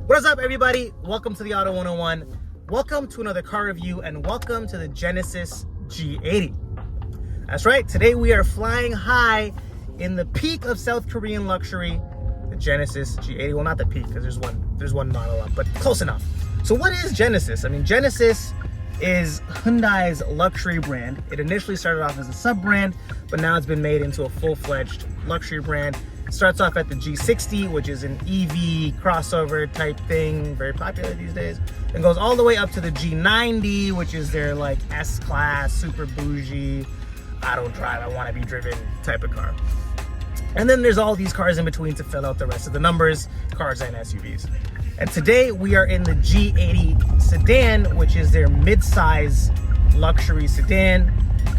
What is up, everybody? Welcome to the Auto 101. Welcome to another car review, and welcome to the Genesis G80. That's right, today we are flying high in the peak of South Korean luxury, the Genesis G80. Well, not the peak, because there's one model up, but close enough. So what is Genesis? I mean, Genesis is Hyundai's luxury brand. It initially started off as a sub-brand, but now it's been made into a full-fledged luxury brand. It starts off at the G60, which is an EV crossover type thing, very popular these days, and goes all the way up to the G90, which is their like S-Class, super bougie, I don't drive, I want to be driven type of car. And then there's all these cars in between to fill out the rest of the numbers, cars and SUVs. And today we are in the G80 sedan, which is their mid-size luxury sedan.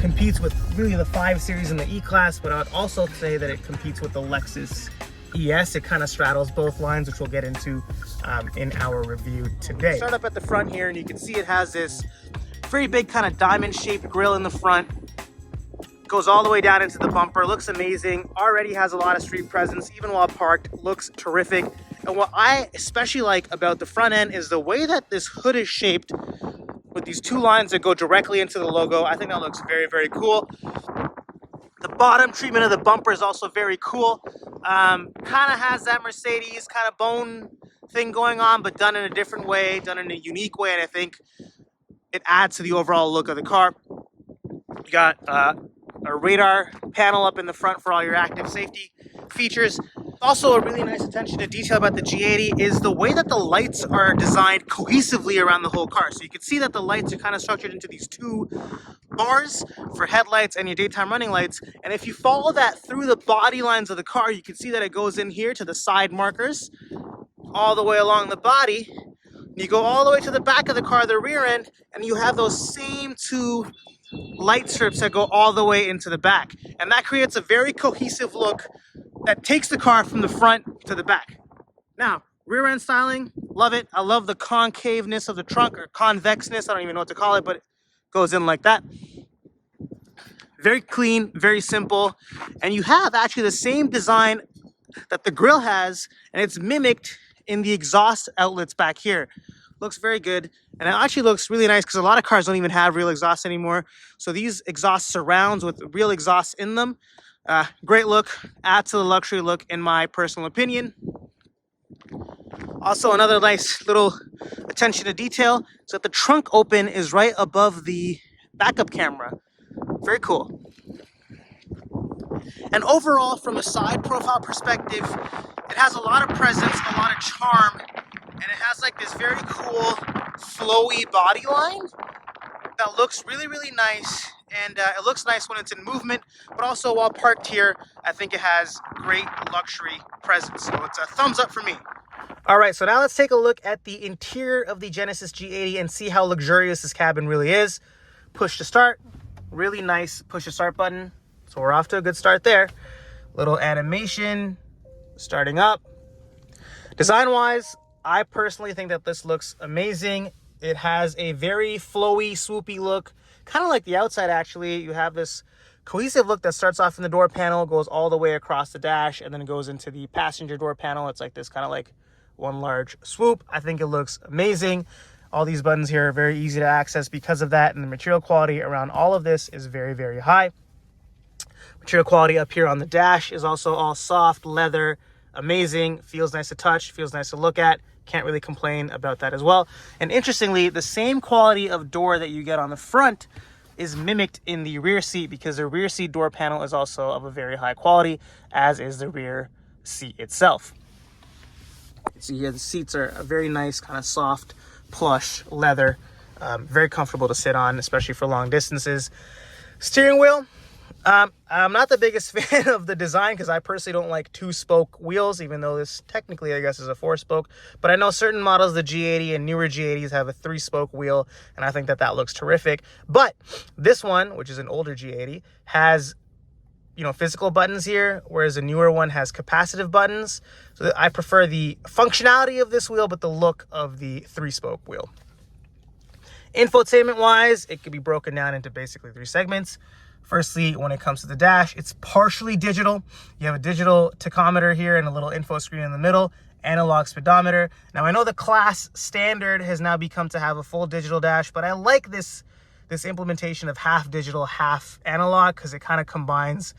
Competes with really the 5 Series and the E-Class, but I would also say that it competes with the Lexus ES. It kind of straddles both lines, which we'll get into in our review today. Start up at the front here, and you can see it has this very big kind of diamond-shaped grille in the front. Goes all the way down into the bumper. Looks amazing. Already has a lot of street presence, even while parked. Looks terrific. And what I especially like about the front end is the way that this hood is shaped with these 2 lines that go directly into the logo. I think that looks very, very cool. The bottom treatment of the bumper is also very cool. Kind of has that Mercedes kind of bone thing going on, but done in a different way, done in a unique way, and I think it adds to the overall look of the car. You got a radar panel up in the front for all your active safety features. Also, a really nice attention to detail about the G80 is the way that the lights are designed cohesively around the whole car. So you can see that the lights are kind of structured into these 2 bars for headlights and your daytime running lights. And if you follow that through the body lines of the car, you can see that it goes in here to the side markers, all the way along the body. You go all the way to the back of the car, the rear end, and you have those same 2 light strips that go all the way into the back. And that creates a very cohesive look that takes the car from the front to the back. Now, rear end styling, love it. I love the concaveness of the trunk, or convexness, I don't even know what to call it, but it goes in like that. Very clean, very simple. And you have actually the same design that the grille has, and it's mimicked in the exhaust outlets back here. Looks very good, and it actually looks really nice because a lot of cars don't even have real exhaust anymore. So these exhaust surrounds with real exhaust in them. Great look, adds to the luxury look in my personal opinion. Also, another nice little attention to detail is that the trunk open is right above the backup camera. Very cool. And overall, from a side profile perspective, it has a lot of presence, a lot of charm, and it has like this very cool flowy body line that looks really, really nice. And it looks nice when it's in movement, but also while parked here, I think it has great luxury presence. So it's a thumbs up for me. All right, so now let's take a look at the interior of the Genesis G80 and see how luxurious this cabin really is. Push to start, really nice push to start button. So we're off to a good start there. Little animation, starting up. Design-wise, I personally think that this looks amazing. It has a very flowy, swoopy look. Kind of like the outside, actually. You have this cohesive look that starts off in the door panel, goes all the way across the dash, and then goes into the passenger door panel. It's like this kind of like one large swoop. I think it looks amazing. All these buttons here are very easy to access because of that, and the material quality around all of this is very, very high. Material quality up here on the dash is also all soft leather, amazing. Feels nice to touch, feels nice to look at. Can't really complain about that as well. And interestingly, the same quality of door that you get on the front is mimicked in the rear seat, because the rear seat door panel is also of a very high quality, as is the rear seat itself. You see here the seats are a very nice kind of soft plush leather, very comfortable to sit on, especially for long distances. Steering wheel, I'm not the biggest fan of the design because I personally don't like 2-spoke wheels, even though this technically, I guess, is a 4-spoke. But I know certain models, the G80 and newer G80s, have a 3-spoke wheel, and I think that that looks terrific. But this one, which is an older G80, has, you know, physical buttons here, whereas the newer one has capacitive buttons. So I prefer the functionality of this wheel, but the look of the 3-spoke wheel. Infotainment-wise, it could be broken down into basically 3 segments. Firstly, when it comes to the dash, it's partially digital. You have a digital tachometer here and a little info screen in the middle, analog speedometer. Now I know the class standard has now become to have a full digital dash, but I like this implementation of half digital, half analog, because it kind of combines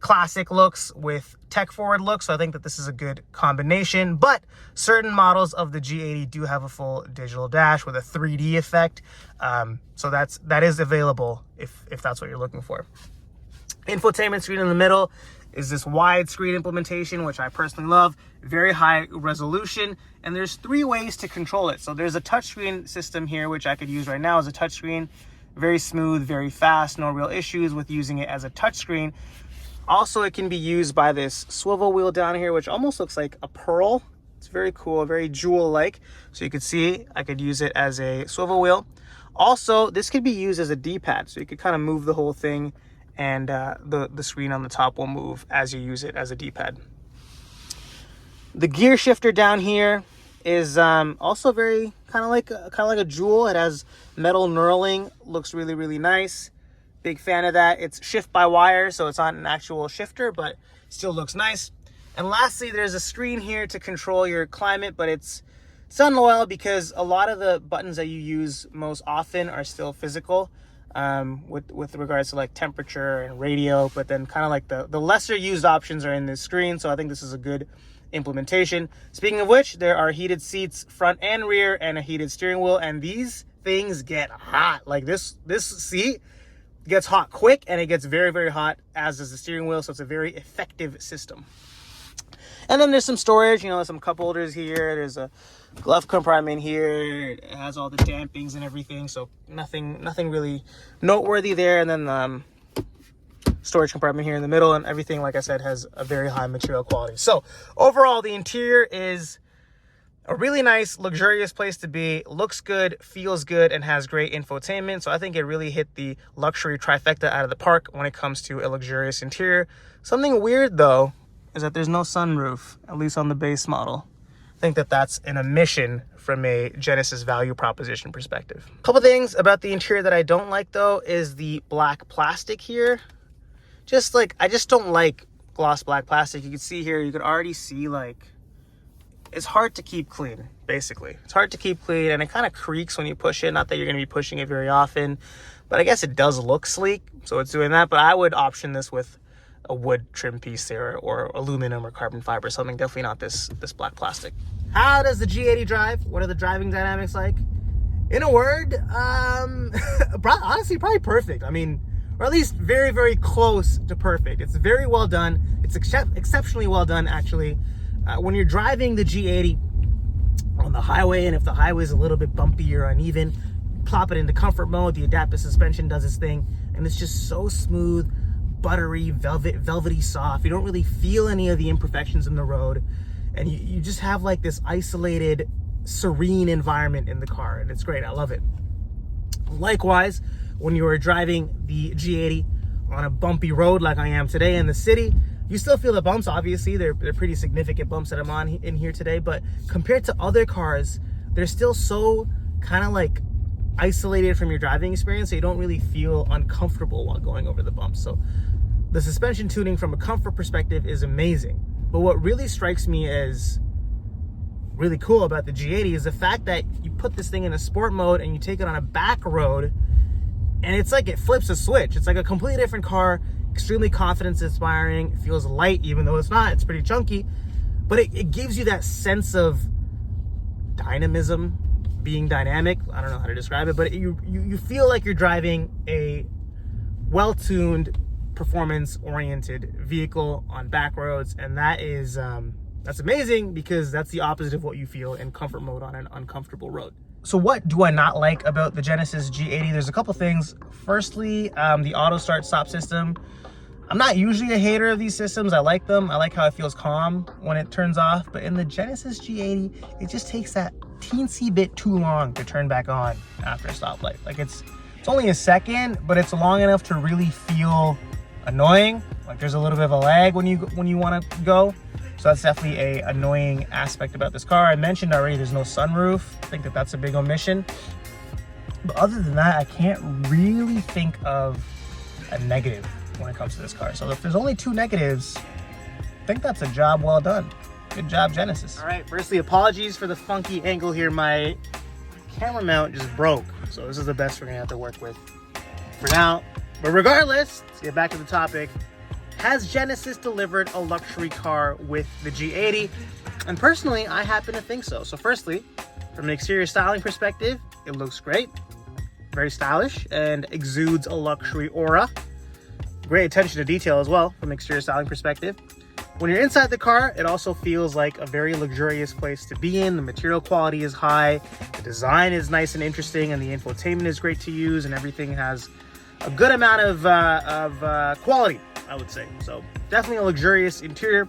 classic looks with tech forward looks. So I think that this is a good combination, but certain models of the G80 do have a full digital dash with a 3D effect. So that is available if that's what you're looking for. Infotainment screen in the middle is this widescreen implementation, which I personally love. Very high resolution, and there's 3 ways to control it. So there's a touchscreen system here, which I could use right now as a touchscreen. Very smooth, very fast, no real issues with using it as a touchscreen. Also, it can be used by this swivel wheel down here, which almost looks like a pearl. It's very cool, very jewel-like. So you could see, I could use it as a swivel wheel. Also, this could be used as a D-pad, so you could kind of move the whole thing, and the screen on the top will move as you use it as a D-pad. The gear shifter down here is also very kind of like a jewel. It has metal knurling, looks really, really nice. Big fan of that. It's shift by wire, so it's not an actual shifter, but still looks nice. And lastly, there's a screen here to control your climate, but it's unloyal because a lot of the buttons that you use most often are still physical. With regards to like temperature and radio, but then kind of like the lesser used options are in this screen. So I think this is a good implementation. Speaking of which, there are heated seats front and rear and a heated steering wheel, and these things get hot. Like this seat gets hot quick, and it gets very, very hot, as does the steering wheel. So it's a very effective system. And then there's some storage, some cup holders here. There's a glove compartment here. It has all the dampings and everything, so nothing really noteworthy there. And then storage compartment here in the middle, and everything, like I said, has a very high material quality. So overall, the interior is a really nice, luxurious place to be. Looks good, feels good, and has great infotainment. So I think it really hit the luxury trifecta out of the park when it comes to a luxurious interior. Something weird, though, is that there's no sunroof, at least on the base model. I think that that's an omission from a Genesis value proposition perspective. A couple things about the interior that I don't like, though, is the black plastic here. I just don't like gloss black plastic. You can see here, you can already see, it's hard to keep clean, basically. It's hard to keep clean, and it kind of creaks when you push it. Not that you're going to be pushing it very often, but I guess it does look sleek, so it's doing that. But I would option this with a wood trim piece there, or aluminum or carbon fiber, something. Definitely not this black plastic. How does the G80 drive? What are the driving dynamics like? In a word, honestly, probably perfect. I mean, or at least very, very close to perfect. It's very well done. It's exceptionally well done, actually. When you're driving the G80 on the highway, and if the highway is a little bit bumpy or uneven, plop it into comfort mode. The adaptive suspension does its thing, and it's just so smooth, buttery, velvety soft. You don't really feel any of the imperfections in the road, and you just have like this isolated, serene environment in the car, and it's great. I love it. Likewise, when you are driving the G80 on a bumpy road like I am today in the city, you still feel the bumps. Obviously, they're pretty significant bumps that I'm on in here today, but compared to other cars, they're still so kind of like isolated from your driving experience, so you don't really feel uncomfortable while going over the bumps. So the suspension tuning from a comfort perspective is amazing. But what really strikes me as really cool about the G80 is the fact that you put this thing in a sport mode and you take it on a back road, and it's like it flips a switch. It's like a completely different car, extremely confidence inspiring. It feels light, even though it's not. It's pretty chunky, but it gives you that sense of dynamism, being dynamic. I don't know how to describe it, but you feel like you're driving a well-tuned, performance-oriented vehicle on back roads, and that's amazing, because that's the opposite of what you feel in comfort mode on an uncomfortable road. So what do I not like about the Genesis G80? There's a couple things. Firstly, the auto start stop system. I'm not usually a hater of these systems. I like them. I like how it feels calm when it turns off, but in the Genesis G80, it just takes that teensy bit too long to turn back on after a stoplight. Like it's only a second, but it's long enough to really feel annoying. Like there's a little bit of a lag when you want to go. So that's definitely a annoying aspect about this car. I mentioned already there's no sunroof. I think that that's a big omission. But other than that, I can't really think of a negative when it comes to this car. So if there's only 2 negatives, I think that's a job well done. Good job, Genesis. All right, firstly, apologies for the funky angle here. My camera mount just broke, so this is the best we're gonna have to work with for now. But regardless, let's get back to the topic. Has Genesis delivered a luxury car with the G80? And personally, I happen to think so. So firstly, from an exterior styling perspective, it looks great. Very stylish and exudes a luxury aura. Great attention to detail as well from an exterior styling perspective. When you're inside the car, it also feels like a very luxurious place to be in. The material quality is high, the design is nice and interesting, and the infotainment is great to use, and everything has a good amount of quality, I would say. So definitely a luxurious interior.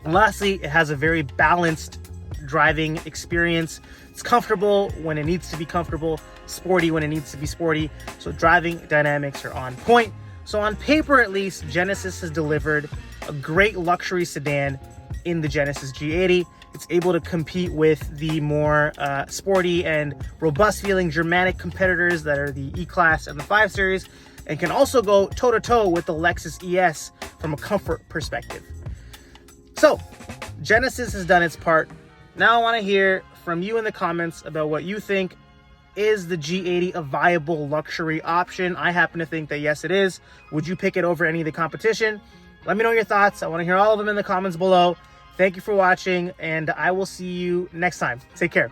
And lastly, it has a very balanced driving experience. It's comfortable when it needs to be comfortable, sporty when it needs to be sporty. So driving dynamics are on point. So on paper, at least, Genesis has delivered a great luxury sedan in the Genesis G80. It's able to compete with the more sporty and robust feeling Germanic competitors that are the E-Class and the 5 Series, and can also go toe-to-toe with the Lexus ES from a comfort perspective. So Genesis has done its part. Now I want to hear from you in the comments about what you think. Is the G80 a viable luxury option? I happen to think that yes, it is. Would you pick it over any of the competition? Let me know your thoughts. I want to hear all of them in the comments below. Thank you for watching, and I will see you next time. Take care.